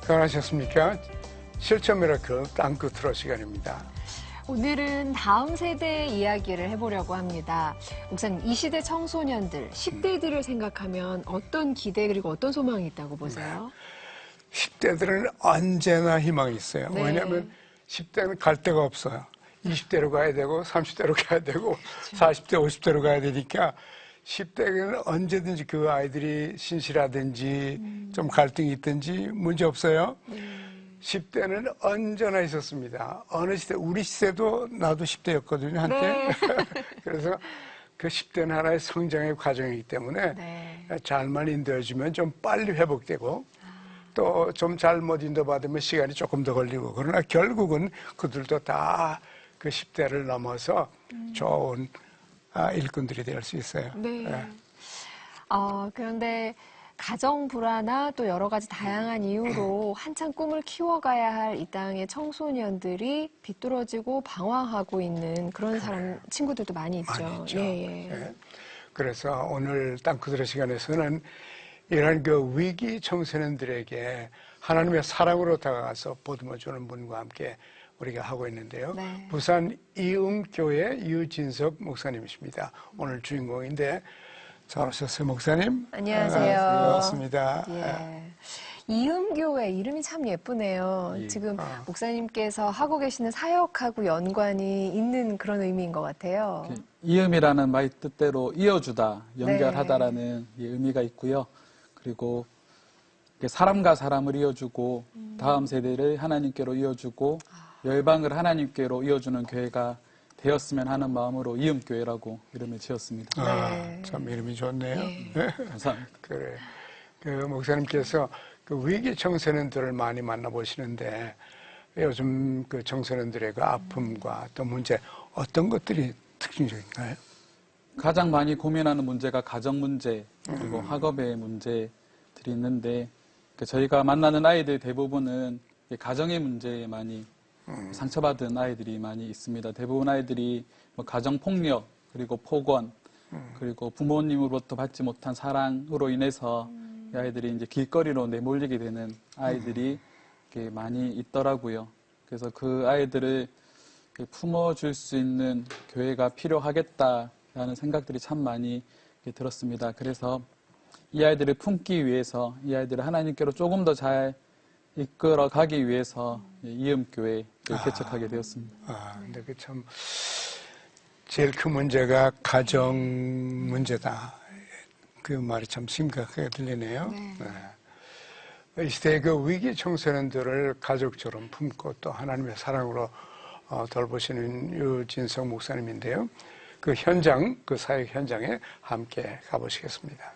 안녕하셨습니까? 실천 미라클 땅끝으로 시간입니다. 오늘은 다음 세대의 이야기를 해보려고 합니다. 목사님, 이 시대 청소년들, 10대들을 생각하면 어떤 기대 그리고 어떤 소망이 있다고 보세요? 10대들은 언제나 희망이 있어요. 네. 왜냐하면 10대는 갈 데가 없어요. 20대로 가야 되고 30대로 가야 되고 그렇죠. 40대, 50대로 가야 되니까 10대는 언제든지 그 아이들이 신실하든지 좀 갈등이 있든지 문제 없어요. 10대는 언제나 있었습니다. 어느 시대, 우리 시대도 나도 10대였거든요, 한때. 네. 그래서 그 10대는 하나의 성장의 과정이기 때문에 네. 잘만 인도해주면 좀 빨리 회복되고 또 좀 잘못 인도받으면 시간이 조금 더 걸리고 그러나 결국은 그들도 다 그 10대를 넘어서 좋은 일꾼들이 될 수 있어요. 네. 예. 그런데 가정 불화나 또 여러 가지 다양한 이유로 한창 꿈을 키워가야 할 이 땅의 청소년들이 비뚤어지고 방황하고 있는 그런 사람, 친구들도 많이 있죠. 많이 있죠. 예. 예. 그래서 오늘 땅끝들의 시간에서는 이런 그 위기 청소년들에게 하나님의 사랑으로 다가가서 보듬어주는 분과 함께 우리가 하고 있는데요. 네. 부산 이음교회 유진석 목사님이십니다. 오늘 주인공인데 잘 오셨어요, 목사님. 안녕하세요. 반갑습니다. 예. 이음교회 이름이 참 예쁘네요. 예. 지금 목사님께서 하고 계시는 사역하고 연관이 있는 그런 의미인 것 같아요. 이음이라는 말 뜻대로 이어주다, 연결하다라는 의미가 있고요. 그리고 사람과 사람을 이어주고 다음 세대를 하나님께로 이어주고 열방을 하나님께로 이어주는 교회가 되었으면 하는 마음으로 이음교회라고 이름을 지었습니다. 네. 참 이름이 좋네요. 네. 감사합니다. 그래. 그 목사님께서 그 위기 청소년들을 많이 만나보시는데 요즘 그 청소년들의 그 아픔과 또 문제 어떤 것들이 특징적인가요? 가장 많이 고민하는 문제가 가정 문제 그리고 학업의 문제들이 있는데 저희가 만나는 아이들 대부분은 가정의 문제에 많이 상처받은 아이들이 많이 있습니다. 대부분 아이들이 가정 폭력 그리고 폭언 그리고 부모님으로부터 받지 못한 사랑으로 인해서 이 아이들이 이제 길거리로 내몰리게 되는 아이들이 이렇게 많이 있더라고요. 그래서 그 아이들을 품어줄 수 있는 교회가 필요하겠다라는 생각들이 참 많이 들었습니다. 그래서 이 아이들을 품기 위해서 이 아이들을 하나님께로 조금 더 잘 이끌어 가기 위해서 이음교회를 개척하게 되었습니다. 근데 그 참 제일 큰 문제가 가정 문제다. 그 말이 참 심각하게 들리네요. 네. 이 시대의 그 위기 청소년들을 가족처럼 품고 또 하나님의 사랑으로 돌보시는 유진석 목사님인데요. 그 현장, 그 사역 현장에 함께 가보시겠습니다.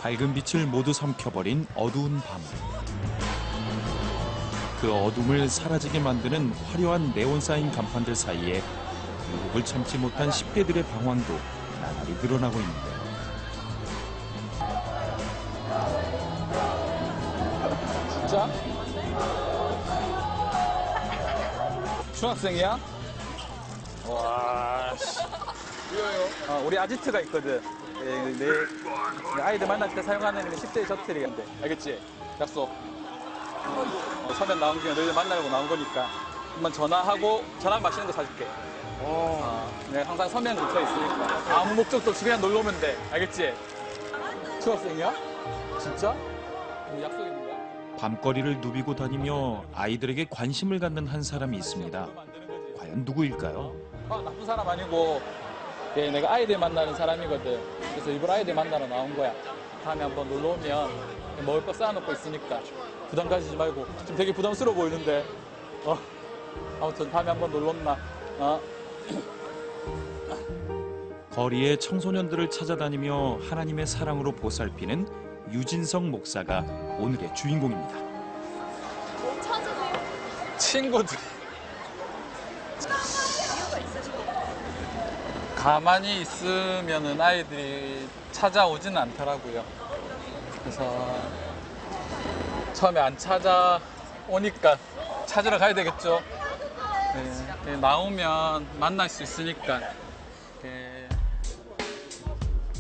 밝은 빛을 모두 삼켜버린 어두운 밤. 그 어둠을 사라지게 만드는 화려한 네온 사인 간판들 사이에 유혹을 참지 못한 10대들의 방황도 나날이 늘어나고 있는데요. 진짜? 중학생이야? 와, 씨. 우리 아지트가 있거든. 내 아이들 만날 때 사용하는 10대 셔틀이었는데, 알겠지? 약속. 서면 나온 김에 너희들 만나려고 나온 거니까 한번 전화하고 저랑 맛있는 거 사줄게. 내가 항상 서면 근처에 있으니까 아무 목적도 없이 그냥 놀러 오면 돼. 알겠지? 중학생이야? 진짜? 뭐 약속 있는 거야? 밤거리를 누비고 다니며 아이들에게 관심을 갖는 한 사람이 있습니다. 과연 누구일까요? 나쁜 사람 아니고 내가 아이들 만나는 사람이거든. 그래서 일부러 아이들 만나러 나온 거야. 다음에 한번 놀러 오면 먹을 거 쌓아놓고 있으니까 부담 가지지 말고. 지금 되게 부담스러워 보이는데. 아무튼 다음에 한번 놀러 온나. 거리의 청소년들을 찾아다니며 하나님의 사랑으로 보살피는 유진석 목사가 오늘의 주인공입니다. 뭐 찾으세요? 친구들. 가만히 있으면은 아이들이 찾아오지는 않더라고요. 그래서 처음에 안 찾아오니까 찾으러 가야 되겠죠. 네, 나오면 만날 수 있으니까. 네.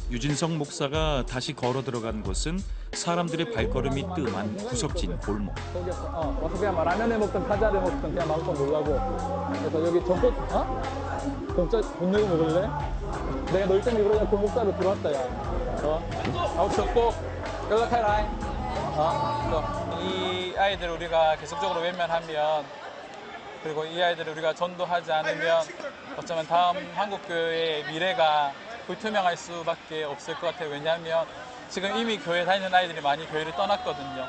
유진성 목사가 다시 걸어 들어간 곳은 사람들의 발걸음이 뜸한 구석진 골목. 와서 그냥 라면에 먹든 과자를 먹든 그냥 마음껏 놀라고. 그래서 여기 전국 공짜 돈 내고 먹을래? 내가 널 때문에 그러냐 골목사로 들어왔다 야. 아웃 꼭 연락해라. 이 아이들 우리가 계속적으로 외면하면 그리고 이 아이들을 우리가 전도하지 않으면 어쩌면 다음 한국교회의 미래가 불투명할 수밖에 없을 것 같아요. 왜냐하면 지금 이미 교회 다니는 아이들이 많이 교회를 떠났거든요.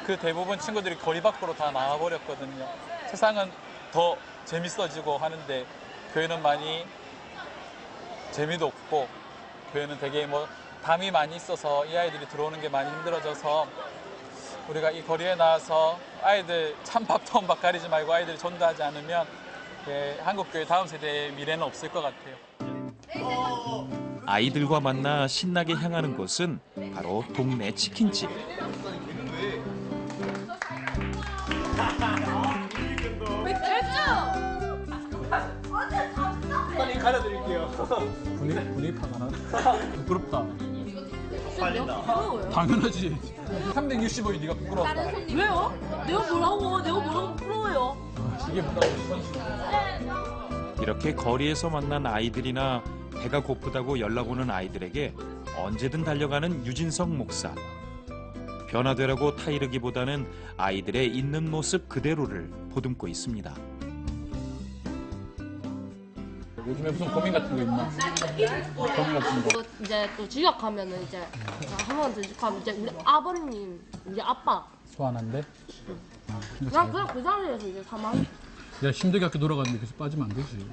그 대부분 친구들이 거리 밖으로 다 나와버렸거든요. 세상은 더 재밌어지고 하는데 교회는 많이 재미도 없고 교회는 되게 뭐 담이 많이 있어서 이 아이들이 들어오는 게 많이 힘들어져서 우리가 이 거리에 나와서 아이들 찬밥통밥 가리지 말고 아이들을 전도하지 않으면 한국교회 다음 세대의 미래는 없을 것 같아요. 아이들과 만나 신나게 향하는 곳은 바로 동네 치킨집. 빨리 가려드릴게요. 분위기 파가나? 부끄럽다. 당연하지. 365일 네가 부끄러웠다. 왜요? 내가 뭐라고 부러워요? 이게 뭐라고. 이렇게 거리에서 만난 아이들이나 배가 고프다고 연락 오는 아이들에게 언제든 달려가는 유진성 목사. 변화되라고 타이르기보다는 아이들의 있는 모습 그대로를 보듬고 있습니다. 요즘에 무슨 고민 같은 거 있나? 고민 같은 거. 이제 또 지역 가면은 이제 한번 더 가면 이제 우리 아버님, 우리 아빠 소환한데? 그냥 그 자리에서 이제 사망. 야 힘들게 학교 돌아갔는데 계속 빠지면 안 되지.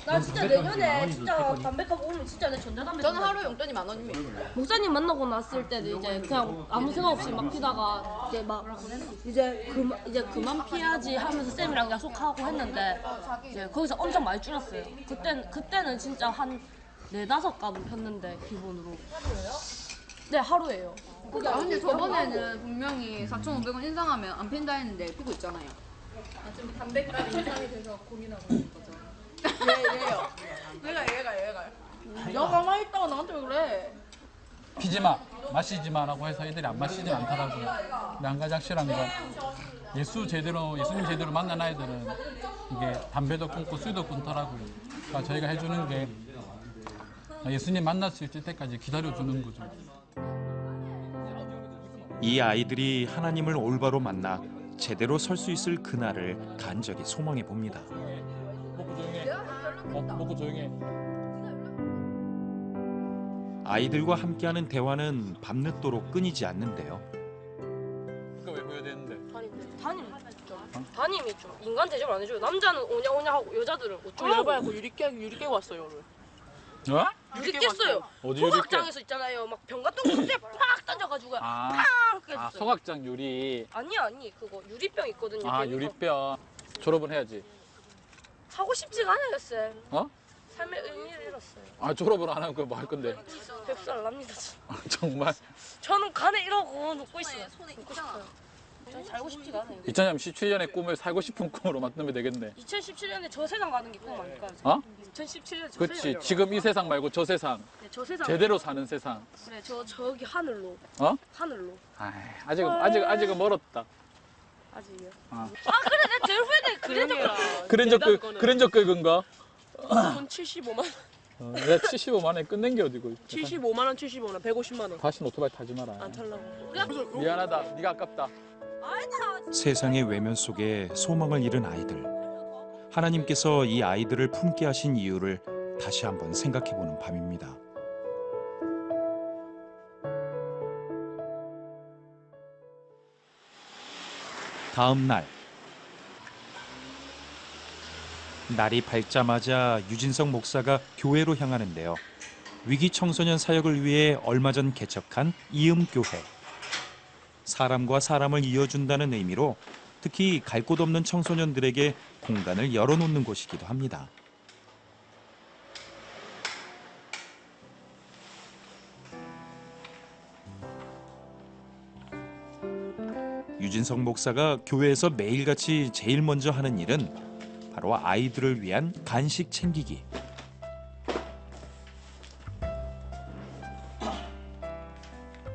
나 진짜 내년에 진짜 담배값 오면 진짜 내 전자담배. 저는 하루 용돈이 10,000원입니다. 목사님 만나고 났을 때는 이제 그냥 아무 생각 없이 막 피다가 이제 그만 피하지 하면서 쌤이랑 약속하고 했는데 이제 거기서 엄청 많이 줄였어요. 그때는 진짜 한 4-5갑은 폈는데 기본으로. 네, 하루예요. 근데 저번에는 분명히 4,500원 인상하면 안 핀다 했는데 피고 있잖아요. 지금 담배값 인상이 돼서 고민하고 있는 거죠. 얘요. 얘가. 야 가만히 있다가 나한테 왜 그래? 피지 마, 마시지 마라고 해서 애들이 안 마시진 않더라고요. 근데 한 가지 확실한 건 예수님 제대로 만난 아이들은 이게 담배도 끊고 술도 끊더라고요. 그러니까 저희가 해주는 게 예수님 만날 수 있을 때까지 기다려주는 거죠. 이 아이들이 하나님을 올바로 만나 제대로 설 수 있을 그날을 간절히 소망해 봅니다. 먹고 조용해. 먹고 조용해. 아이들과 함께하는 대화는 밤늦도록 끊이지 않는데요. 그거 왜 후회되는데? 담임이 좀 인간 대접을 안 해줘요. 남자는 오냐 하고 여자들은 좀 열받고 유리 깨고 왔어요 오늘. 어? 유리 깼어요. 어디 유리 깨? 소각장에서 있잖아요. 막 병 같은 거 그때 팍 던져가지고 아, 팍 깼어요. 소각장 유리. 아니 그거 유리병 있거든요. 아, 괜히 유리병. 졸업은 해야지. 하고 싶지가 않아요, 쌤. 어? 삶의 의미를 잃었어요. 아, 졸업을 안 하면 그거 뭐 할 건데? 백살 납니다. 진짜. 아, 정말? 저는 간에 이러고 눕고 있어요. 눕고 싶어요. 전 살고 싶지가 않아요. 2017년의 꿈을 살고 싶은 꿈으로 만들면 되겠네. 2017년에 저 세상 가는 게 꿈 아닐까요? 어? 2017년에 저 그렇지. 세상. 지금 이 세상 말고 저 세상. 네, 저 세상. 제대로 사는 세상. 그래, 저기 하늘로. 어? 하늘로. 아직은 멀었다. 아직이요. 어. 그래, 내 제일 후회돼. 그랜저 긁은 거? 돈 75만 원. 내가 75만 원에 끝낸 게 어디고. 75만 원, 75만 원, 150만 원. 다시는 오토바이 타지 마라. 안 탈라고. 미안하다. 네가 아깝다. 세상의 외면 속에 소망을 잃은 아이들. 하나님께서 이 아이들을 품게 하신 이유를 다시 한번 생각해보는 밤입니다. 다음 날. 날이 밝자마자 유진성 목사가 교회로 향하는데요. 위기 청소년 사역을 위해 얼마 전 개척한 이음교회. 사람과 사람을 이어준다는 의미로 특히 갈 곳 없는 청소년들에게 공간을 열어놓는 곳이기도 합니다. 유진석 목사가 교회에서 매일같이 제일 먼저 하는 일은 바로 아이들을 위한 간식 챙기기.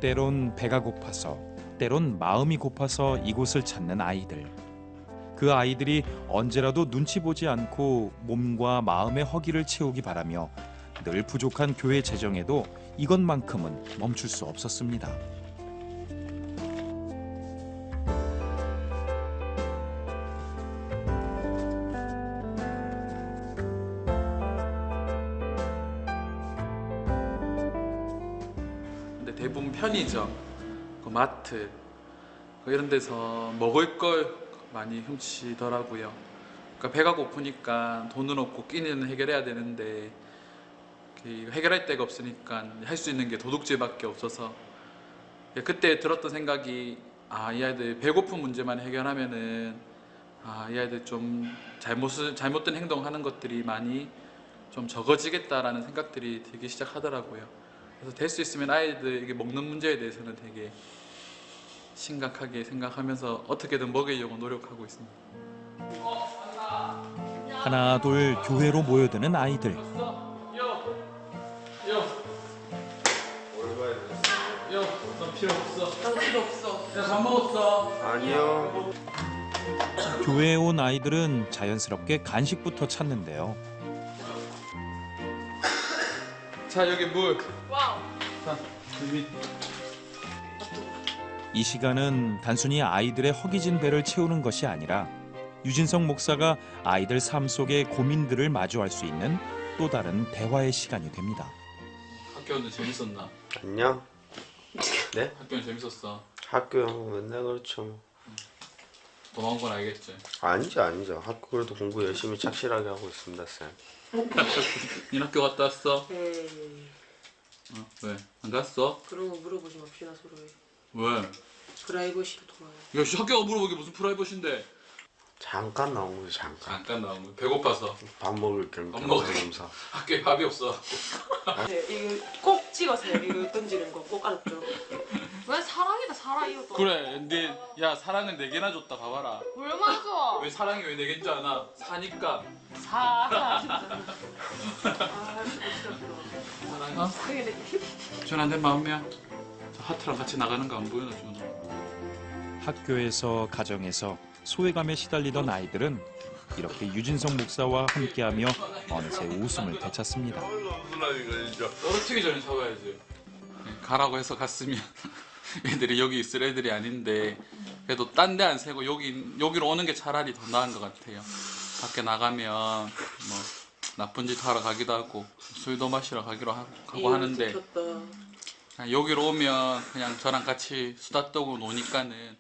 때론 배가 고파서, 때론 마음이 고파서 이곳을 찾는 아이들. 그 아이들이 언제라도 눈치 보지 않고 몸과 마음의 허기를 채우기 바라며 늘 부족한 교회 재정에도 이것만큼은 멈출 수 없었습니다. 근데 대부분 편의점, 그 마트 이런 데서 먹을 걸 많이 훔치더라고요. 그러니까 배가 고프니까 돈은 없고 끼니는 해결해야 되는데 해결할 데가 없으니까 할 수 있는 게 도둑질밖에 없어서 그때 들었던 생각이 이 아이들 배고픈 문제만 해결하면은 이 아이들 좀 잘못된 행동하는 것들이 많이 좀 적어지겠다라는 생각들이 들기 시작하더라고요. 그래서 될 수 있으면 아이들 이게 먹는 문제에 대해서는 되게 심각하게 생각하면서 어떻게든 먹이려고 노력하고 있습니다. 하나 둘 교회로 모여드는 아이들. 너 필요 없어. 난 필요 없어. 야, 밥 먹었어. 아니요. 교회에 온 아이들은 자연스럽게 간식부터 찾는데요. 자, 여기 물. 와우. 자, 여기. 이 시간은 단순히 아이들의 허기진 배를 채우는 것이 아니라 유진석 목사가 아이들 삶 속의 고민들을 마주할 수 있는 또 다른 대화의 시간이 됩니다. 학교는 재밌었나? 안녕. 네? 학교는 재밌었어. 학교 맨날 그렇죠. 뭐. 도망온 건 알겠지? 아니죠. 학교 그래도 공부 열심히 착실하게 하고 있습니다, 쌤. 니 학교 갔다 왔어? 왜? 안 갔어? 그런 거 물어보지 맙시다 서로에. 왜? 프라이버시로 돌아요. 야, 씨, 학교가 물어보기 무슨 프라이버시인데? 잠깐 나온 거지, 잠깐. 잠깐 나온 거. 배고파서. 밥 먹을 겸 밥 먹을 겸사겸사. 학교에 밥이 없어. 네, 이거 꼭 찍으세요. 이거 던지는 거 꼭 알았죠? 왜 사랑이다 사랑 이거. 그래, 근데 야, 사랑은 4개나 줬다. 봐봐라. 얼마나 좋아. 왜 사랑이 왜 4개인 줄 아나? 사니까. 어? 준아, 내 마음이야. 저 하트랑 같이 나가는 거 안 보여, 준아? 학교에서 가정에서 소외감에 시달리던 아이들은 이렇게 유진석 목사와 함께하며 어느새 웃음을 되찾습니다. 떨어뜨리기 전에 잡아야지. 가라고 해서 갔으면 애들이 여기 있을 애들이 아닌데 그래도 딴 데 안 세고 여기로 오는 게 차라리 더 나은 것 같아요. 밖에 나가면 뭐 나쁜 짓 하러 가기도 하고 술도 마시러 가기로 하고 하는데 그냥 여기로 오면 그냥 저랑 같이 수다 떨고 노니까는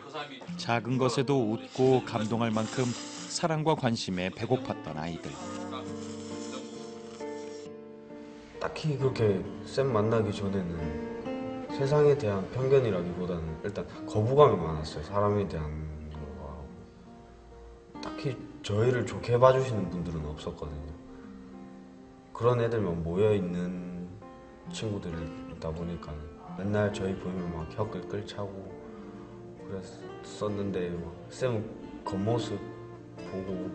그 사람이 작은 것에도 웃고 감동할 만큼 사랑과 관심에 배고팠던 아이들. 딱히 그렇게 쌤 만나기 전에는 세상에 대한 편견이라기보다는 일단 거부감이 많았어요. 사람에 대한 거하고. 딱히 저희를 좋게 봐주시는 분들은 없었거든요. 그런 애들만 모여있는 친구들이 있다 보니까 맨날 저희 보면 막 혀끌끌 차고 그랬었는데 쌤은 겉모습 보고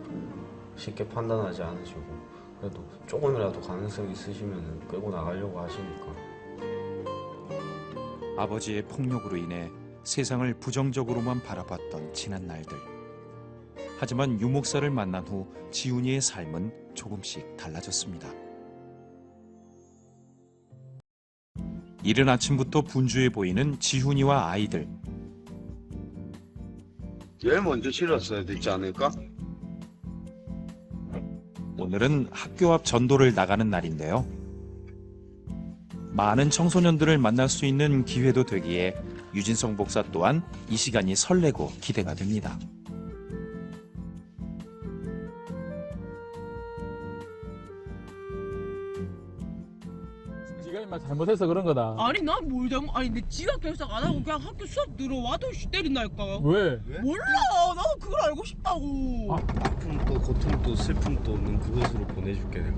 쉽게 판단하지 않으시고 그래도 조금이라도 가능성이 있으시면 끌고 나가려고 하시니까. 아버지의 폭력으로 인해 세상을 부정적으로만 바라봤던 지난 날들. 하지만 유 목사를 만난 후 지훈이의 삶은 조금씩 달라졌습니다. 이른 아침부터 분주해 보이는 지훈이와 아이들. 제일 먼저 치렀어야 되지 않을까? 오늘은 학교 앞 전도를 나가는 날인데요. 많은 청소년들을 만날 수 있는 기회도 되기에 유진석 목사 또한 이 시간이 설레고 기대가 됩니다. 네가 임마 잘못해서 그런 거다. 아니 난 뭘 잘못 아니 내 지각 결석 안 하고 그냥 학교 수업 들어와도 때린다니까. 왜? 몰라 나도 그걸 알고 싶다고. 아픔도 고통도 슬픔도 없는 그곳으로 보내줄게 내가.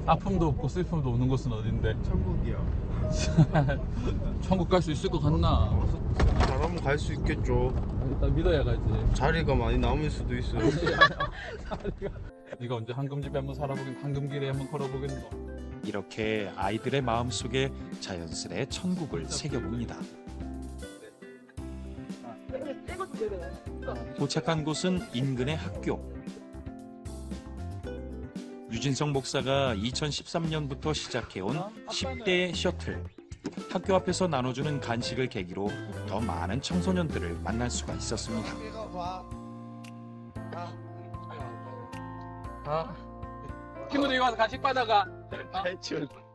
아픔도 없고 슬픔도 없는 곳은 어딘데? 천국이야. 천국 갈 수 있을 것 같나? 가면 갈 수 있겠죠. 일단 믿어야 가지. 자리가 많이 남을 수도 있어요. 네가 언제 황금집에 한번 살아보긴 황금길에 한번 걸어보겠노. 이렇게 아이들의 마음속에 자연스레 천국을 새겨봅니다. 도착한 곳은 인근의 학교. 유진성 목사가 2013년부터 시작해온 10대 셔틀. 학교 앞에서 나눠주는 간식을 계기로 더 많은 청소년들을 만날 수가 있었습니다. 친구들 이거 와서 간식 받아가.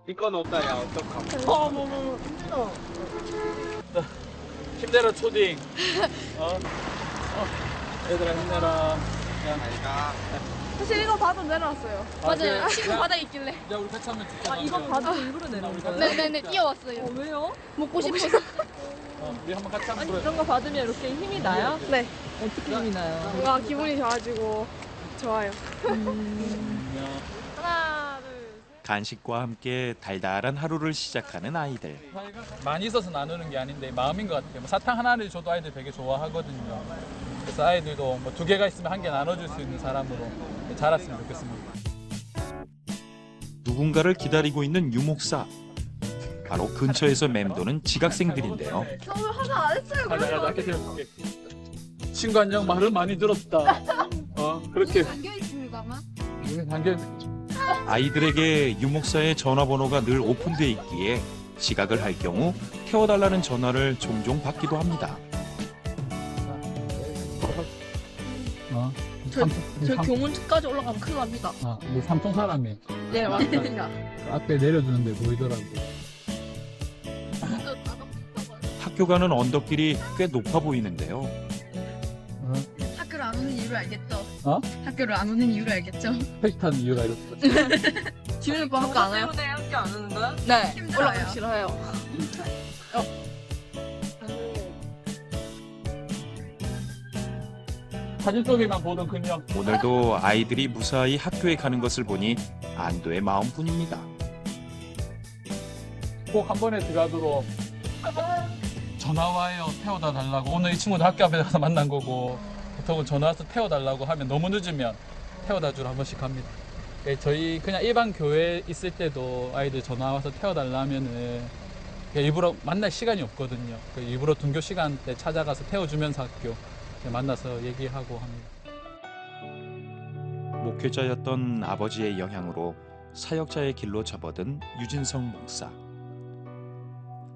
이건 없다, 야, 어떡함. 어머머머. 힘내라 초딩. 얘들아 힘내라. 사실 이거 봐도 내려왔어요. 맞아요. 친구 바닥에 있길래. 야 우리 같이 한번 줄게. 이거 봐도 일부러 내려온 거예요? 네네네 뛰어왔어요. 왜요? 먹고 싶어서. 우리 한번 같이 한번 불러. 이런 거 받으면 이렇게 힘이 나요? 네. 어떻게 힘이 나요? 뭔가 기분이 좋아지고 좋아요. 하나 둘. 간식과 함께 달달한 하루를 시작하는 아이들. 많이 있어서 나누는 게 아닌데 마음인 것 같아요. 뭐 사탕 하나를 줘도 아이들 되게 좋아하거든요. 그래서 아이들도 뭐 2개가 있으면 1개 나눠줄 수 있는 사람으로 자랐으면 좋겠습니다. 누군가를 기다리고 있는 유목사. 바로 근처에서 맴도는 지각생들인데요. 오늘 하나 안 했어요. 가자 들어볼게. 친구 안녕 말을 많이 들었다. 그렇게 담겨 있습니다만. 단계. 아이들에게 유목사의 전화번호가 늘 오픈돼 있기에 지각을 할 경우 태워달라는 전화를 종종 받기도 합니다. 저 교문까지 올라가면 큰일 납니다. 우리 삼촌 사람이 네 맞습니다. 앞에 내려주는데 보이더라고. 학교 가는 언덕길이 꽤 높아 보이는데요. 학교를 안 오는 이유를 알겠죠? 어? 학교를 안 오는 이유를 알겠죠? 택시 타는 이유가 이렇게. 지훈이 오빠 학교 안 와요? 학교 안 오는 거야? 네. 힘들어요. 올라가기 싫어요. 사진 속에만 보던 그냥. 오늘도 아이들이 무사히 학교에 가는 것을 보니 안도의 마음뿐입니다. 꼭 한 번에 들어가도록 전화 와요 태워다 달라고. 오늘 이 친구들 학교 앞에 가서 만난 거고 보통은 전화 와서 태워달라고 하면 너무 늦으면 태워다 주러 한 번씩 합니다. 저희 그냥 일반 교회 있을 때도 아이들 전화 와서 태워달라 하면은 일부러 만날 시간이 없거든요. 일부러 등교 시간 때 찾아가서 태워주면서 학교 만나서 얘기하고 합니다. 목회자였던 아버지의 영향으로 사역자의 길로 접어든 유진성 목사.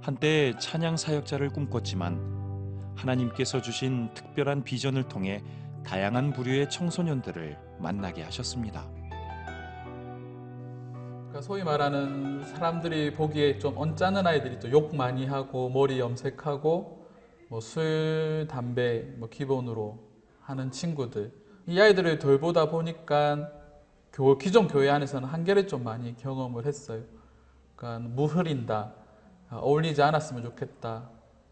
한때 찬양 사역자를 꿈꿨지만 하나님께서 주신 특별한 비전을 통해 다양한 부류의 청소년들을 만나게 하셨습니다. 그러니까 소위 말하는 사람들이 보기에 좀 언짢은 아이들이 또 욕 많이 하고 머리 염색하고 뭐 술, 담배 뭐 기본으로 하는 친구들, 이 아이들을 돌보다 보니까 기존 교회 안에서는 한계를 좀 많이 경험을 했어요. 그러니까 무흐린다, 어울리지 않았으면 좋겠다,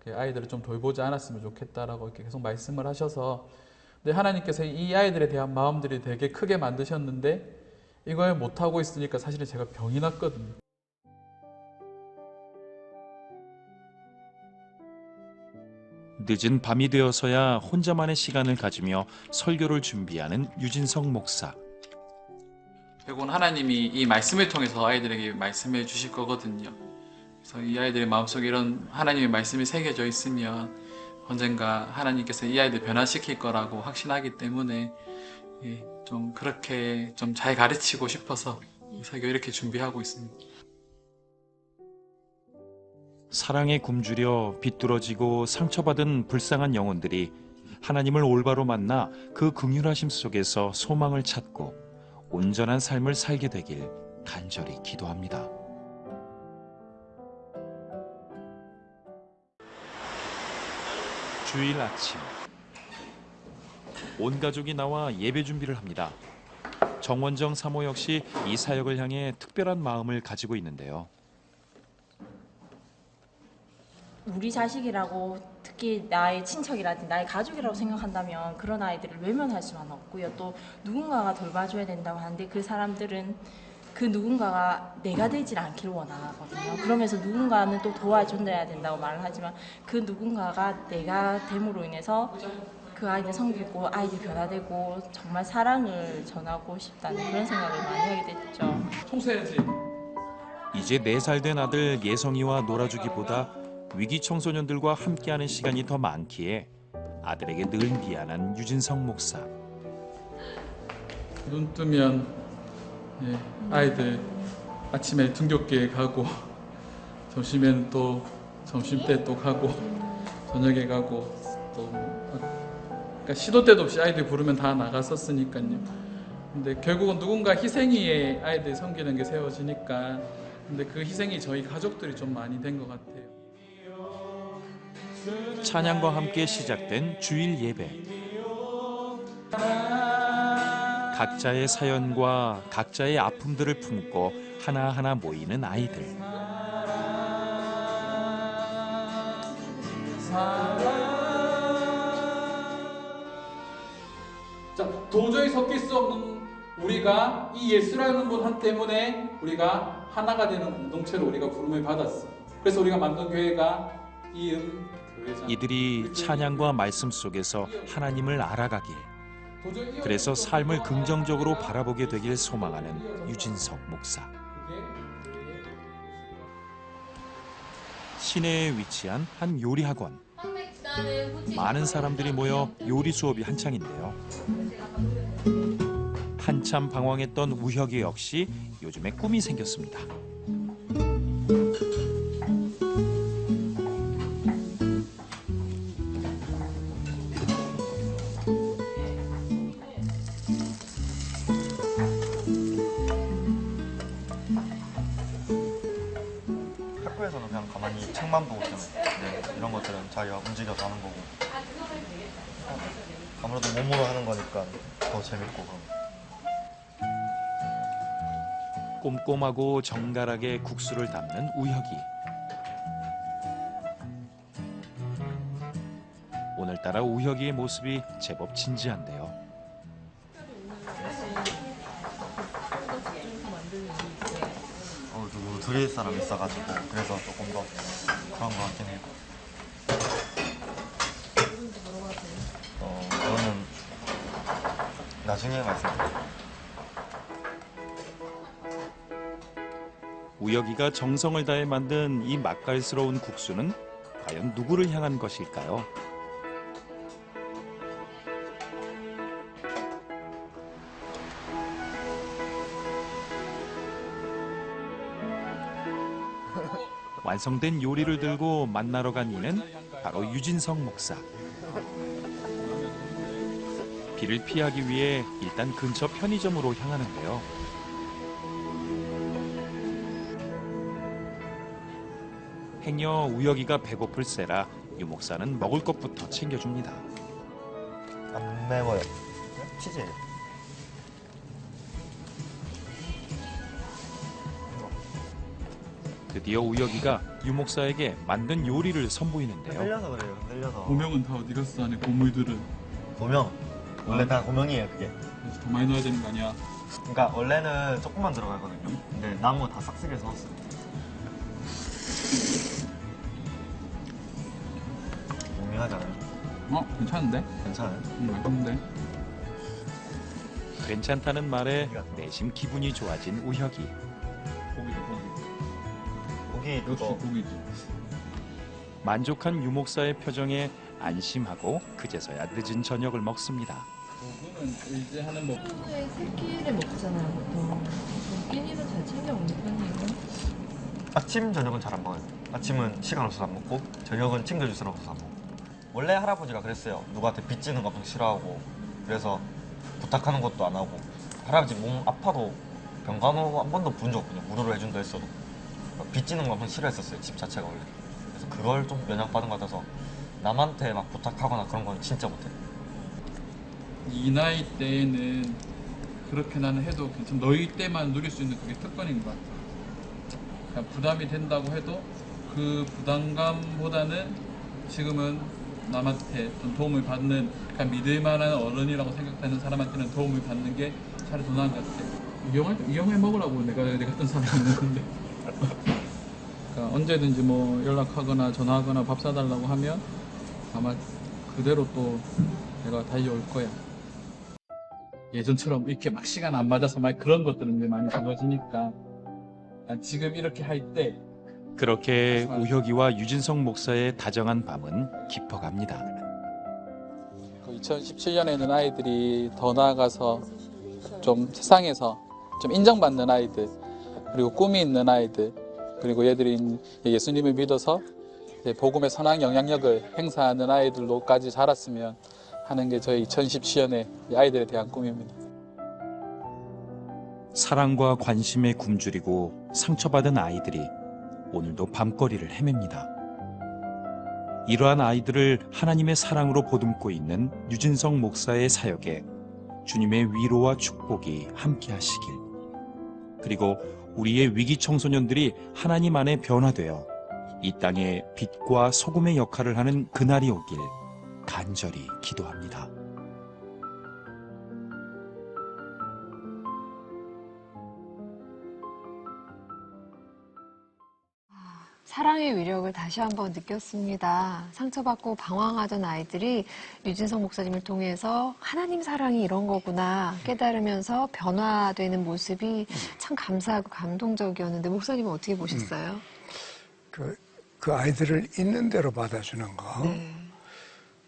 아이들을 좀 돌보지 않았으면 좋겠다라고 이렇게 계속 말씀을 하셔서, 근데 하나님께서 이 아이들에 대한 마음들이 되게 크게 만드셨는데 이걸 못하고 있으니까 사실은 제가 병이 났거든요. 늦은 밤이 되어서야 혼자만의 시간을 가지며 설교를 준비하는 유진성 목사. 결국은 하나님이 이 말씀을 통해서 아이들에게 말씀해 주실 거거든요. 그래서 이 아이들의 마음속에 이런 하나님의 말씀이 새겨져 있으면 언젠가 하나님께서 이 아이들 변화시킬 거라고 확신하기 때문에 좀 그렇게 좀 잘 가르치고 싶어서 설교 이렇게 준비하고 있습니다. 사랑에 굶주려 비뚤어지고 상처받은 불쌍한 영혼들이 하나님을 올바로 만나 그 긍휼하심 속에서 소망을 찾고 온전한 삶을 살게 되길 간절히 기도합니다. 주일 아침, 온 가족이 나와 예배 준비를 합니다. 정원정 사모 역시 이 사역을 향해 특별한 마음을 가지고 있는데요. 우리 자식이라고, 특히 나의 친척이라든지 나의 가족이라고 생각한다면 그런 아이들을 외면할 수는 없고요. 또 누군가가 돌봐줘야 된다고 하는데 그 사람들은 그 누군가가 내가 되질 않기를 원하거든요. 그러면서 누군가는 또 도와줘야 된다고 말을 하지만 그 누군가가 내가 됨으로 인해서 그 아이들 섬기고 아이들 변화되고 정말 사랑을 전하고 싶다는 그런 생각을 많이 하게 됐죠. 청소해야지. 이제 4살 된 아들 예성이와 놀아주기보다 위기 청소년들과 함께하는 시간이 더 많기에 아들에게 늘 미안한 유진성 목사. 눈 뜨면 아이들 아침에 등굣길에 가고 점심에는 또 점심때 또 가고 저녁에 가고 또 그러니까 시도 때도 없이 아이들 부르면 다 나갔었으니까요. 근데 결국은 누군가 희생위에 아이들 섬기는 게 세워지니까 근데 그 희생이 저희 가족들이 좀 많이 된 것 같아요. 찬양과 함께 시작된 주일 예배. 각자의 사연과 각자의 아픔들을 품고 하나하나 모이는 아이들. 자, 도저히 섞일 수 없는 우리가 이 예수라는 분 한 때문에 우리가 하나가 되는 공동체로 우리가 부름을 받았어. 그래서 우리가 만든 교회가 이음 교회잖아. 이들이 찬양과 말씀 속에서 하나님을 알아가길, 그래서 삶을 긍정적으로 바라보게 되길 소망하는 유진석 목사. 시내에 위치한 한 요리학원. 많은 사람들이 모여 요리 수업이 한창인데요. 한참 방황했던 우혁이 역시 요즘에 꿈이 생겼습니다. 학교에서는 그냥 가만히 책만 보고 있잖아요. 네, 이런 것들은 자기가 움직여서 하는 거고 아무래도 몸으로 하는 거니까 더 재밌고 그런. 꼼꼼하고 정갈하게 국수를 담는 우혁이. 오늘따라 우혁이의 모습이 제법 진지한데요. 누구 드릴 사람 있어가지고 그래서 조금 더 그런 거 같긴 해요. 그거는 나중에 말씀드릴게요. 우혁이가 정성을 다해 만든 이 맛깔스러운 국수는 과연 누구를 향한 것일까요? 완성된 요리를 들고 만나러 간 이는 바로 유진성 목사. 비를 피하기 위해 일단 근처 편의점으로 향하는데요. 행여 우혁이가 배고플세라 유 목사는 먹을 것부터 챙겨줍니다. 안 매워요. 치즈예요. 드디어 우혁이가 유 목사에게 만든 요리를 선보이는데요. 흔들려서 그래요. 흔들려서. 고명은 다 어디 갔어? 안에 고물들은. 고명. 원래 다 고명이에요, 그게. 그래서 더 많이 넣어야 되는 거 아니야? 그러니까 원래는 조금만 들어가거든요. 근데 남은 거 다 싹쓸이해서 넣었어요. 밍밍하잖아요. 괜찮은데? 괜찮아요? 맛있는데? 괜찮다는 말에 내심 기분이 좋아진 우혁이. 고기 역시 고기지. 만족한 유 목사의 표정에 안심하고 그제서야 늦은 저녁을 먹습니다. 고기는 의지하는 법. 평소에 세 끼를 먹잖아요, 보통. 끼니도 잘 챙겨 먹는 편이에요? 아침, 저녁은 잘 안 먹어요. 아침은 시간 없어서 안 먹고 저녁은 챙겨주시라고 해서 안 먹고. 원래 할아버지가 그랬어요. 누구한테 빚지는 거 엄청 싫어하고 그래서 부탁하는 것도 안 하고 할아버지 몸 아파도 병간호 한 번도 본 적 없거든요. 무료로 해준다 했어도 빚지는 거 엄청 싫어했었어요. 집 자체가 원래. 그래서 그걸 좀 영향받은 것 같아서 남한테 막 부탁하거나 그런 건 진짜 못해요. 이 나이 때에는 그렇게 나는 해도 괜찮아. 너희 때만 누릴 수 있는 그게 특권인 것 같아. 그냥 부담이 된다고 해도 그 부담감보다는 지금은 남한테 좀 도움을 받는, 그냥 믿을 만한 어른이라고 생각되는 사람한테는 도움을 받는 게 차라리 더 나은 것 같아. 이용해 먹으라고 내가 같은 사람은 없는데. 그러니까 언제든지 뭐 연락하거나 전화하거나 밥 사달라고 하면 아마 그대로 또 내가 달려올 거야. 예전처럼 이렇게 막 시간 안 맞아서 막 그런 것들은 이제 많이 적어지니까 지금 이렇게 할 때 그렇게 우혁이와 유진성 목사의 다정한 밤은 깊어갑니다. 2017년에는 아이들이 더 나아가서 좀 세상에서 좀 인정받는 아이들, 그리고 꿈이 있는 아이들, 그리고 얘들이 예수님을 믿어서 복음의 선한 영향력을 행사하는 아이들로까지 자랐으면 하는 게 저희 2017년의 아이들에 대한 꿈입니다. 사랑과 관심에 굶주리고 상처받은 아이들이 오늘도 밤거리를 헤맵니다. 이러한 아이들을 하나님의 사랑으로 보듬고 있는 유진성 목사의 사역에 주님의 위로와 축복이 함께하시길, 그리고 우리의 위기 청소년들이 하나님 안에 변화되어 이 땅에 빛과 소금의 역할을 하는 그날이 오길 간절히 기도합니다. 사랑의 위력을 다시 한번 느꼈습니다. 상처받고 방황하던 아이들이 유진성 목사님을 통해서 하나님 사랑이 이런 거구나 깨달으면서 변화되는 모습이 참 감사하고 감동적이었는데 목사님은 어떻게 보셨어요? 그 아이들을 있는 대로 받아주는 거. 네.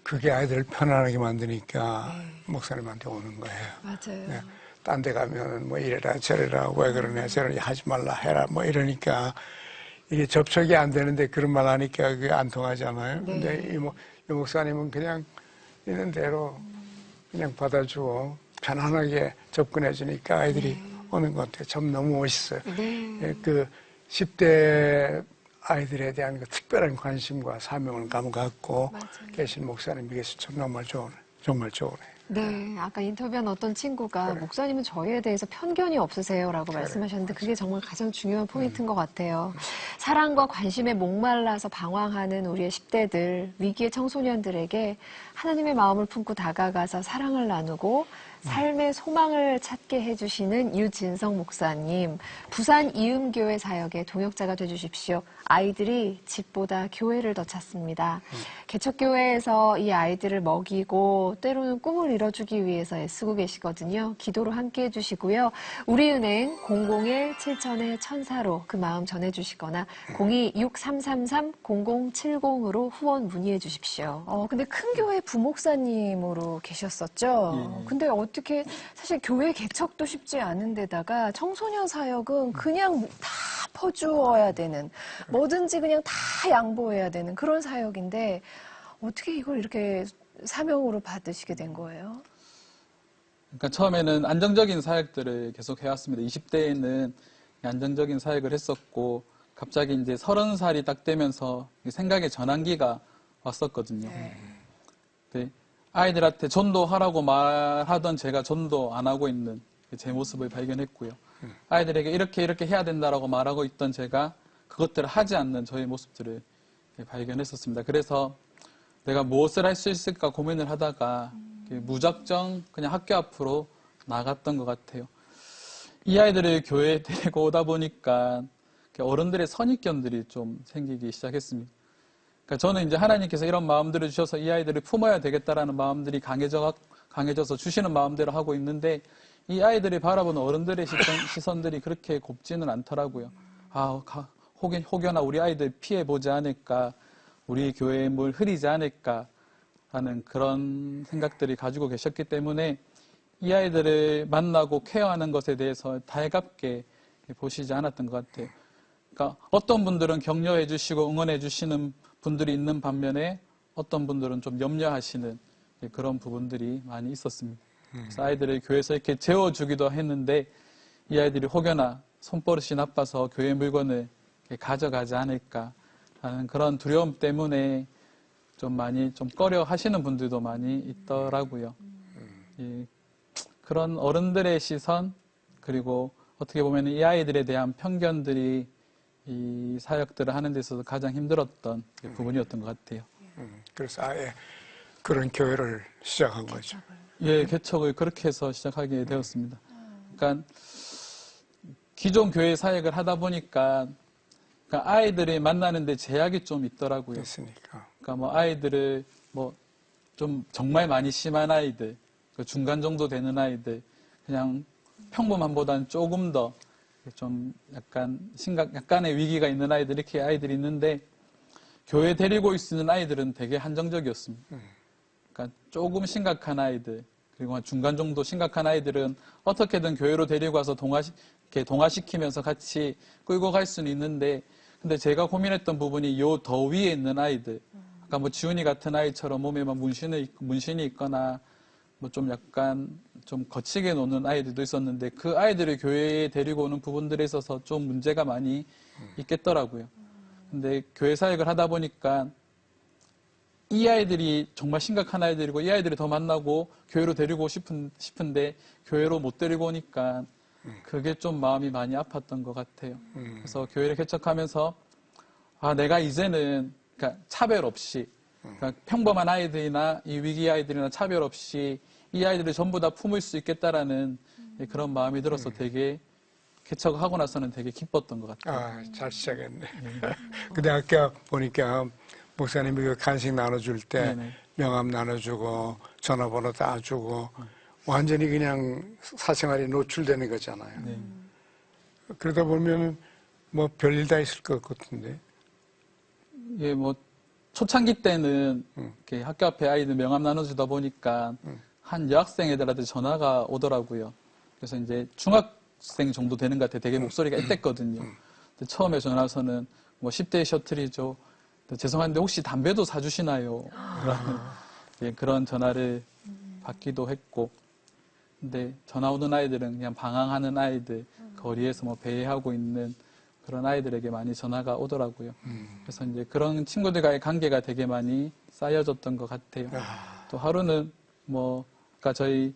그게 아이들을 편안하게 만드니까 목사님한테 오는 거예요. 맞아요. 네. 딴 데 가면 뭐 이래라 저래라 왜 그러냐 저러냐 하지 말라 해라 뭐 이러니까 이게 접촉이 안 되는데 그런 말 하니까 그게 안 통하잖아요. 네. 근데 이 목사님은 그냥 있는 대로 그냥 받아주고 편안하게 접근해 주니까 아이들이 오는 것 같아요. 참 너무 멋있어요. 네. 그 10대 아이들에 대한 그 특별한 관심과 사명을 갖고 계신 목사님에게서 정말 좋으네요. 네, 아까 인터뷰한 어떤 친구가 목사님은 저희에 대해서 편견이 없으세요라고 말씀하셨는데 그게 정말 가장 중요한 포인트인 것 같아요. 사랑과 관심에 목말라서 방황하는 우리의 10대들, 위기의 청소년들에게 하나님의 마음을 품고 다가가서 사랑을 나누고 삶의 소망을 찾게 해주시는 유진성 목사님, 부산 이음교회 사역의 동역자가 되주십시오. 아이들이 집보다 교회를 더 찾습니다. 개척교회에서 이 아이들을 먹이고 때로는 꿈을 이뤄주기 위해서 애쓰고 계시거든요. 기도로 함께 해주시고요. 우리은행 001-7000-1000로 그 마음 전해주시거나 02-6333-0070으로 후원 문의해 주십시오. 근데 큰 교회 부목사님으로 계셨었죠? 근데 어떻게 사실 교회 개척도 쉽지 않은 데다가 청소년 사역은 그냥 다 퍼주어야 되는 뭐든지 그냥 다 양보해야 되는 그런 사역인데 어떻게 이걸 이렇게 사명으로 받으시게 된 거예요? 그러니까 처음에는 안정적인 사역들을 계속 해왔습니다. 20대에는 안정적인 사역을 했었고 갑자기 이제 30살이 딱 되면서 생각의 전환기가 왔었거든요. 네. 아이들한테 전도하라고 말하던 제가 전도 안 하고 있는 제 모습을 발견했고요. 아이들에게 이렇게 해야 된다라고 말하고 있던 제가 그것들을 하지 않는 저의 모습들을 발견했었습니다. 그래서 내가 무엇을 할 수 있을까 고민을 하다가 무작정 그냥 학교 앞으로 나갔던 것 같아요. 이 아이들을 교회에 데리고 오다 보니까 어른들의 선입견들이 좀 생기기 시작했습니다. 그러니까 저는 이제 하나님께서 이런 마음들을 주셔서 이 아이들을 품어야 되겠다라는 마음들이 강해져서 주시는 마음대로 하고 있는데 이 아이들이 바라보는 어른들의 시선들이 그렇게 곱지는 않더라고요. 혹여나 우리 아이들 피해보지 않을까, 우리 교회의 물 흐리지 않을까 하는 그런 생각들이 가지고 계셨기 때문에 이 아이들을 만나고 케어하는 것에 대해서 달갑게 보시지 않았던 것 같아요. 그러니까 어떤 분들은 격려해 주시고 응원해 주시는 분들이 있는 반면에 어떤 분들은 좀 염려하시는 그런 부분들이 많이 있었습니다. 그래서 아이들을 교회에서 이렇게 재워주기도 했는데 이 아이들이 혹여나 손버릇이 나빠서 교회 물건을 가져가지 않을까 하는 그런 두려움 때문에 좀 많이 좀 꺼려 하시는 분들도 많이 있더라고요. 그런 어른들의 시선 그리고 어떻게 보면 이 아이들에 대한 편견들이 이 사역들을 하는 데 있어서 가장 힘들었던 부분이었던 것 같아요. 그래서 아예 그런 교회를 시작한 거죠. 예, 개척을 그렇게 해서 시작하게 되었습니다. 그러니까 기존 교회 사역을 하다 보니까 그러니까 아이들이 만나는데 제약이 좀 있더라고요. 됐으니까. 그러니까 뭐 아이들을 뭐 좀 정말 많이 심한 아이들, 그 중간 정도 되는 아이들, 그냥 평범함보다는 조금 더 좀 약간의 위기가 있는 아이들, 이렇게 아이들이 있는데, 교회 데리고 있는 아이들은 되게 한정적이었습니다. 그러니까 조금 심각한 아이들, 그리고 한 중간 정도 심각한 아이들은 어떻게든 교회로 데리고 와서 동화시키면서 같이 끌고 갈 수는 있는데, 근데 제가 고민했던 부분이 요 더 위에 있는 아이들, 아까 뭐 지훈이 같은 아이처럼 몸에 막 문신이 있거나 뭐 좀 약간 좀 거치게 노는 아이들도 있었는데, 그 아이들을 교회에 데리고 오는 부분들에 있어서 좀 문제가 많이 있겠더라고요. 근데 교회 사역을 하다 보니까 이 아이들이 정말 심각한 아이들이고, 이 아이들이 더 만나고 교회로 데리고 싶은데 교회로 못 데리고 오니까 그게 좀 마음이 많이 아팠던 것 같아요. 그래서 교회를 개척하면서 내가 이제는 그러니까 차별 없이, 그러니까 평범한 아이들이나 이 위기 아이들이나 차별 없이 이 아이들을 전부 다 품을 수 있겠다라는 그런 마음이 들어서 되게 개척하고 나서는 되게 기뻤던 것 같아요. 잘 시작했네. 근데 아까 보니까 목사님이 그 간식 나눠줄 때 명함 나눠주고 전화번호 다 주고 완전히 그냥 사생활이 노출되는 거잖아요. 그러다 보면 뭐 별일 다 있을 것 같은데. 예, 뭐 초창기 때는 이렇게 학교 앞에 아이들 명함 나눠주다 보니까 한 여학생 애들한테 전화가 오더라고요. 그래서 이제 중학생 정도 되는 것 같아요. 되게 목소리가 앳됐거든요. 근데 처음에 전화 와서는 뭐 10대 셔틀이죠. 죄송한데 혹시 담배도 사주시나요? 예, 그런 전화를 받기도 했고, 근데 전화 오는 아이들은 그냥 방황하는 아이들, 거리에서 뭐 배회하고 있는 그런 아이들에게 많이 전화가 오더라고요. 그래서 이제 그런 친구들과의 관계가 되게 많이 쌓여졌던 것 같아요. 또 하루는 뭐, 아까 저희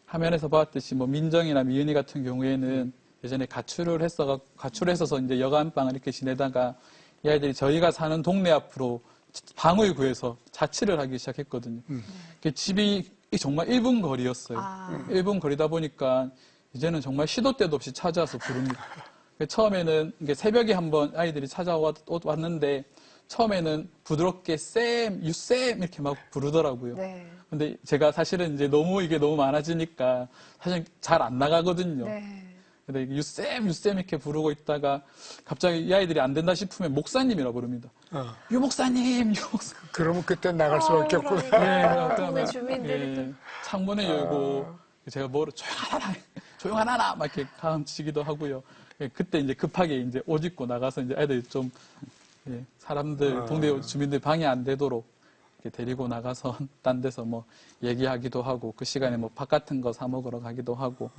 화면에서 봤듯이 뭐 민정이나 미은이 같은 경우에는 예전에 가출을 했어서 이제 여간방을 이렇게 지내다가 이 아이들이 저희가 사는 동네 앞으로 방을 구해서 자취를 하기 시작했거든요. 집이 정말 1분 거리였어요. 1분 거리다 보니까 이제는 정말 시도 때도 없이 찾아와서 부릅니다. 처음에는 이게 새벽에 한번 아이들이 찾아왔는데 처음에는 부드럽게 쌤, 유쌤 이렇게 막 부르더라고요. 네. 근데 제가 사실은 이제 이게 너무 많아지니까 사실 잘 안 나가거든요. 네. 근데 유쌤 이렇게 부르고 있다가 갑자기 이 아이들이 안 된다 싶으면 목사님이라 부릅니다. 유 목사님. 그러면 그때 나갈 수밖에 없구나. 동네 주민들이 또 창문을 열고 제가 조용하라 막 이렇게 가음치기도 하고요. 그때 이제 급하게 이제 옷 입고 나가서 이제 애들 좀 사람들 동네 주민들 방해 안 되도록 이렇게 데리고 나가서 딴 데서 뭐 얘기하기도 하고 그 시간에 뭐 밥 같은 거 사 먹으러 가기도 하고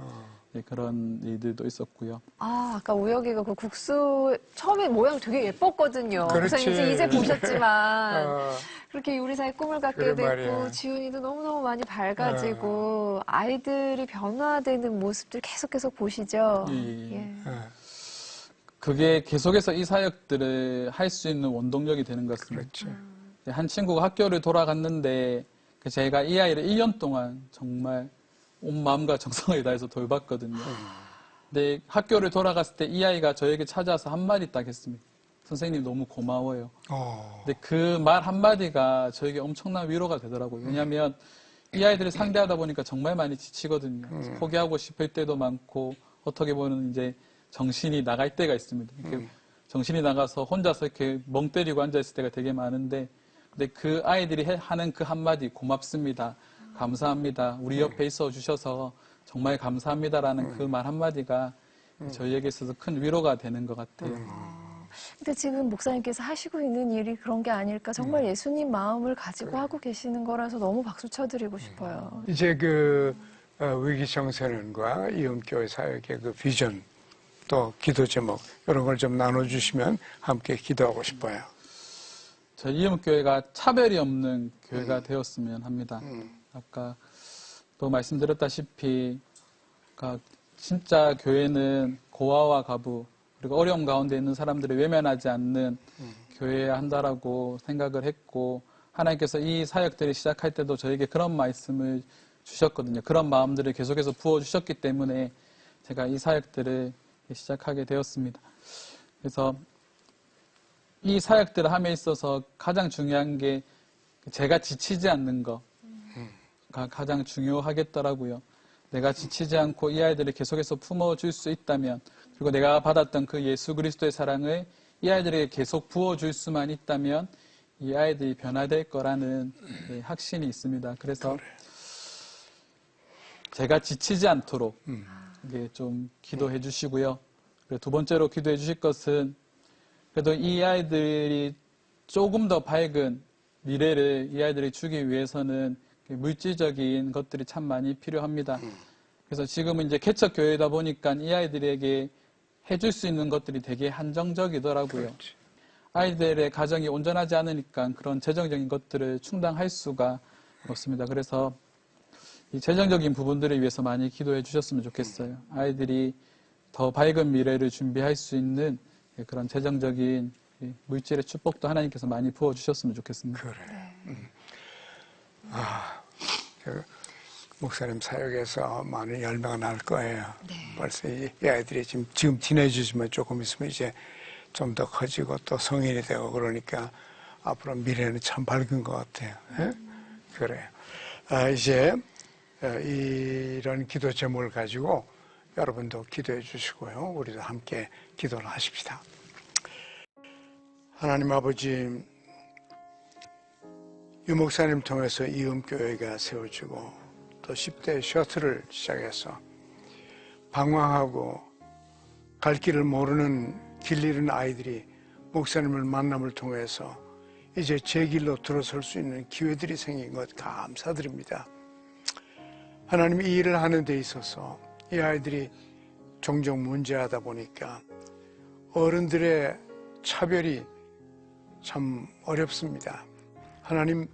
그런 일들도 있었고요. 아까 우혁이가 그 국수 처음에 모양 되게 예뻤거든요. 그래서 그렇지. 이제 보셨지만 그렇게 요리사의 꿈을 갖게 그래 됐고 말이야. 지훈이도 너무너무 많이 밝아지고 아이들이 변화되는 모습들 계속 보시죠. 예. 그게 계속해서 이 사역들을 할 수 있는 원동력이 되는 것 같습니다. 그렇죠. 한 친구가 학교를 돌아갔는데 제가 이 아이를 1년 동안 정말 온 마음과 정성을 다해서 돌봤거든요. 근데 학교를 돌아갔을 때 이 아이가 저에게 찾아와서 한마디 딱 했습니다. 선생님 너무 고마워요. 근데 그 말 한마디가 저에게 엄청난 위로가 되더라고요. 왜냐하면 이 아이들을 상대하다 보니까 정말 많이 지치거든요. 포기하고 싶을 때도 많고 어떻게 보면 이제 정신이 나갈 때가 있습니다. 이렇게 정신이 나가서 혼자서 이렇게 멍 때리고 앉아있을 때가 되게 많은데 근데 그 아이들이 하는 그 한마디 고맙습니다. 감사합니다. 우리 옆에 있어 주셔서 정말 감사합니다라는 그 말 한마디가 저희에게 있어서 큰 위로가 되는 것 같아요. 근데 지금 목사님께서 하시고 있는 일이 그런 게 아닐까. 정말 예수님 마음을 가지고 하고 계시는 거라서 너무 박수 쳐드리고 싶어요. 이제 위기 청소년과 이음교회 사역의 그 비전 또 기도 제목 이런 걸 좀 나눠주시면 함께 기도하고 싶어요. 저희 이음교회가 차별이 없는 교회가 되었으면 합니다. 아까 또 말씀드렸다시피 진짜 교회는 고아와 가부 그리고 어려움 가운데 있는 사람들을 외면하지 않는 교회여야 한다라고 생각을 했고 하나님께서 이 사역들을 시작할 때도 저에게 그런 말씀을 주셨거든요. 그런 마음들을 계속해서 부어주셨기 때문에 제가 이 사역들을 시작하게 되었습니다. 그래서 이 사역들을 함에 있어서 가장 중요한 게 제가 지치지 않는 거가 가장 중요하겠더라고요. 내가 지치지 않고 이 아이들을 계속해서 품어줄 수 있다면, 그리고 내가 받았던 그 예수 그리스도의 사랑을 이 아이들에게 계속 부어줄 수만 있다면 이 아이들이 변화될 거라는 확신이 있습니다. 그래서 제가 지치지 않도록 이게 좀 기도해 주시고요. 그리고 두 번째로 기도해 주실 것은, 그래도 이 아이들이 조금 더 밝은 미래를 이 아이들이 주기 위해서는 물질적인 것들이 참 많이 필요합니다. 그래서 지금은 이제 개척교회다 보니까 이 아이들에게 해줄 수 있는 것들이 되게 한정적이더라고요. 그렇지. 아이들의 가정이 온전하지 않으니까 그런 재정적인 것들을 충당할 수가 없습니다. 그래서 이 재정적인 부분들을 위해서 많이 기도해 주셨으면 좋겠어요. 아이들이 더 밝은 미래를 준비할 수 있는 그런 재정적인 물질의 축복도 하나님께서 많이 부어주셨으면 좋겠습니다. 그래. 목사님 사역에서 많은 열매가 날 거예요. 벌써 이 아이들이 지금 티네이저지만 조금 있으면 이제 좀 더 커지고 또 성인이 되고 그러니까 앞으로 미래는 참 밝은 것 같아요. 그래요. 이제 이런 기도 제목을 가지고 여러분도 기도해 주시고요. 우리도 함께 기도를 하십시다. 하나님 아버지, 유 목사님 통해서 이음교회가 세워지고 또 10대 셔틀을 시작해서 방황하고 갈 길을 모르는 길 잃은 아이들이 목사님을 만남을 통해서 이제 제 길로 들어설 수 있는 기회들이 생긴 것 감사드립니다. 하나님, 이 일을 하는 데 있어서 이 아이들이 종종 문제하다 보니까 어른들의 차별이 참 어렵습니다. 하나님,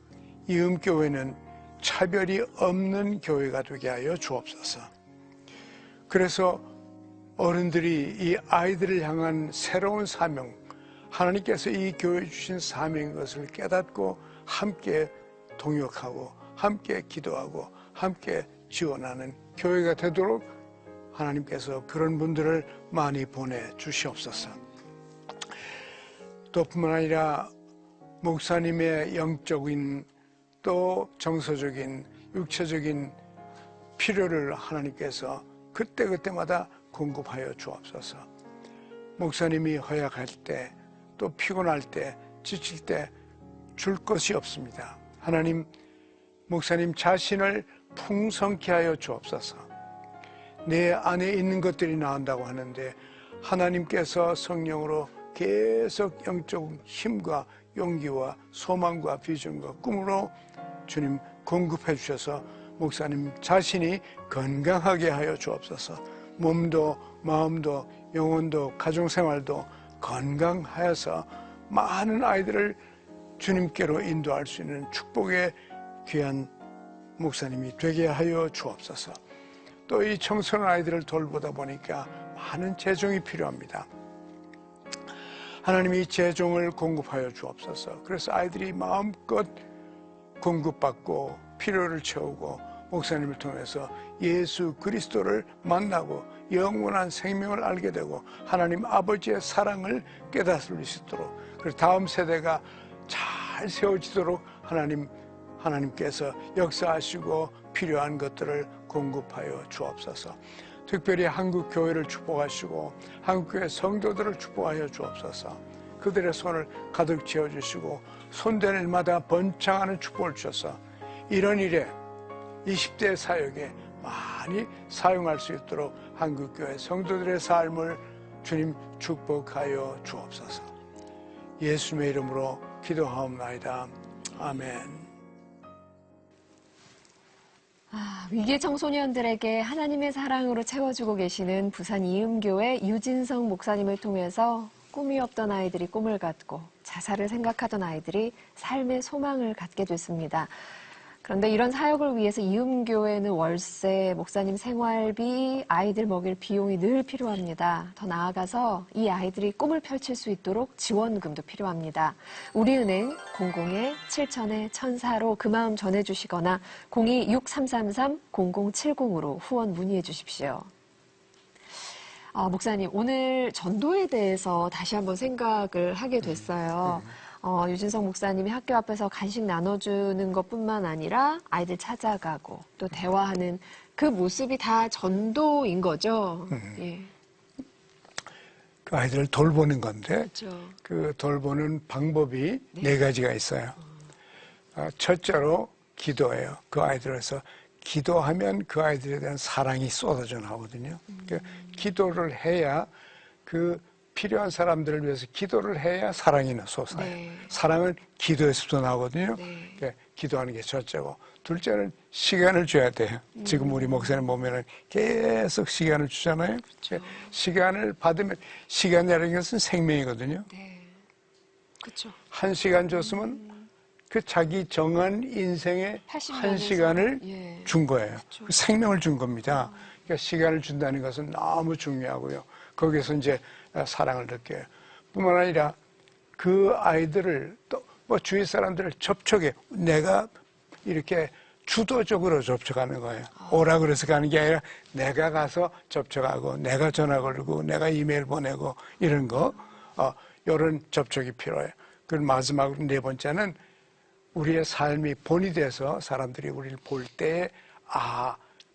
이음교회는 차별이 없는 교회가 되게 하여 주옵소서. 그래서 어른들이 이 아이들을 향한 새로운 사명, 하나님께서 이 교회에 주신 사명인 것을 깨닫고 함께 동역하고 함께 기도하고 함께 지원하는 교회가 되도록 하나님께서 그런 분들을 많이 보내주시옵소서. 또 뿐만 아니라 목사님의 영적인 또 정서적인 육체적인 필요를 하나님께서 그때그때마다 공급하여 주옵소서. 목사님이 허약할 때 또 피곤할 때 지칠 때 줄 것이 없습니다. 하나님, 목사님 자신을 풍성케 하여 주옵소서. 내 안에 있는 것들이 나온다고 하는데 하나님께서 성령으로 계속 영적 힘과 용기와 소망과 비전과 꿈으로 주님 공급해 주셔서 목사님 자신이 건강하게 하여 주옵소서. 몸도 마음도 영혼도 가정생활도 건강하여서 많은 아이들을 주님께로 인도할 수 있는 축복의 귀한 목사님이 되게 하여 주옵소서. 또 이 청소년 아이들을 돌보다 보니까 많은 재정이 필요합니다. 하나님이 재정을 공급하여 주옵소서. 그래서 아이들이 마음껏 공급받고 필요를 채우고 목사님을 통해서 예수 그리스도를 만나고 영원한 생명을 알게 되고 하나님 아버지의 사랑을 깨닫을 수 있도록, 그리고 다음 세대가 잘 세워지도록 하나님께서 역사하시고 필요한 것들을 공급하여 주옵소서. 특별히 한국 교회를 축복하시고 한국 교회 성도들을 축복하여 주옵소서. 그들의 손을 가득 채워주시고 손대는 일마다 번창하는 축복을 주셔서 이런 일에 20대 사역에 많이 사용할 수 있도록 한국 교회 성도들의 삶을 주님 축복하여 주옵소서. 예수님의 이름으로 기도하옵나이다. 아멘. 위기 청소년들에게 하나님의 사랑으로 채워주고 계시는 부산 이음교회 유진성 목사님을 통해서 꿈이 없던 아이들이 꿈을 갖고 자살을 생각하던 아이들이 삶의 소망을 갖게 됐습니다. 그런데 이런 사역을 위해서 이음교회는 월세, 목사님 생활비, 아이들 먹일 비용이 늘 필요합니다. 더 나아가서 이 아이들이 꿈을 펼칠 수 있도록 지원금도 필요합니다. 우리은행 001-7000-1004로 그 마음 전해주시거나 02-6333-0070으로 후원 문의해 주십시오. 목사님, 오늘 전도에 대해서 다시 한번 생각을 하게 됐어요. 유진성 목사님이 학교 앞에서 간식 나눠주는 것뿐만 아니라 아이들 찾아가고 또 대화하는 그 모습이 다 전도인 거죠. 예. 그 아이들을 돌보는 건데 그렇죠. 그 돌보는 방법이 네 가지가 있어요. 첫째로 기도예요. 그 아이들에서 기도하면 그 아이들에 대한 사랑이 쏟아져 나오거든요. 그러니까 기도를 해야 그 필요한 사람들을 위해서 기도를 해야 사랑이 솟아요. 네. 사랑은 기도에서도 나오거든요. 네. 그러니까 기도하는 게 첫째고, 둘째는 시간을 줘야 돼요. 지금 우리 목사님 보면은 계속 시간을 주잖아요. 그렇죠. 시간을 받으면, 시간이라는 것은 생명이거든요. 네. 그렇죠. 1시간 줬으면 그 자기 정한 인생의 1시간을 예. 준 거예요. 그 생명을 준 겁니다. 그러니까 시간을 준다는 것은 너무 중요하고요. 거기서 이제 사랑을 느껴요. 뿐만 아니라 그 아이들을 또 뭐 주위 사람들을 접촉해. 내가 이렇게 주도적으로 접촉하는 거예요. 오라 그래서 가는 게 아니라 내가 가서 접촉하고, 내가 전화 걸고, 내가 이메일 보내고, 이런 거, 이런 접촉이 필요해요. 그리고 마지막으로 네 번째는 우리의 삶이 본이 돼서 사람들이 우리를 볼 때,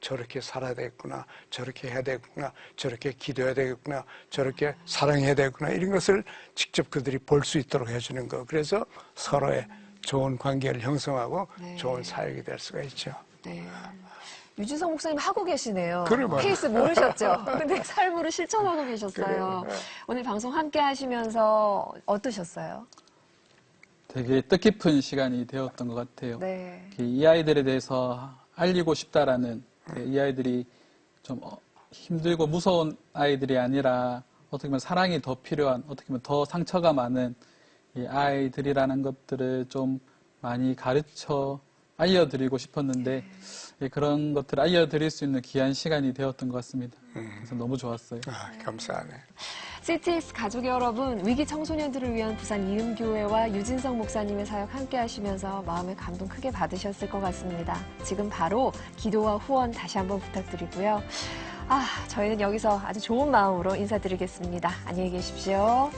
저렇게 살아야 되겠구나, 저렇게 해야 되겠구나, 저렇게 기도해야 되겠구나, 저렇게 사랑해야 되겠구나, 이런 것을 직접 그들이 볼 수 있도록 해주는 거. 그래서 서로의 좋은 관계를 형성하고 네. 좋은 사역이 될 수가 있죠. 네. 유진성 목사님 하고 계시네요. 그래 말이야. 케이스 모르셨죠? 근데 삶으로 실천하고 계셨어요. 그래. 오늘 방송 함께 하시면서 어떠셨어요? 되게 뜻깊은 시간이 되었던 것 같아요. 네. 이 아이들에 대해서 알리고 싶다라는, 이 아이들이 좀 힘들고 무서운 아이들이 아니라 어떻게 보면 사랑이 더 필요한, 어떻게 보면 더 상처가 많은 이 아이들이라는 것들을 좀 많이 가르쳐 알려드리고 싶었는데 그런 것들을 알려드릴 수 있는 귀한 시간이 되었던 것 같습니다. 그래서 너무 좋았어요. 감사하네. CTX 가족 여러분, 위기 청소년들을 위한 부산 이음교회와 유진성 목사님의 사역 함께 하시면서 마음의 감동 크게 받으셨을 것 같습니다. 지금 바로 기도와 후원 다시 한번 부탁드리고요. 저희는 여기서 아주 좋은 마음으로 인사드리겠습니다. 안녕히 계십시오.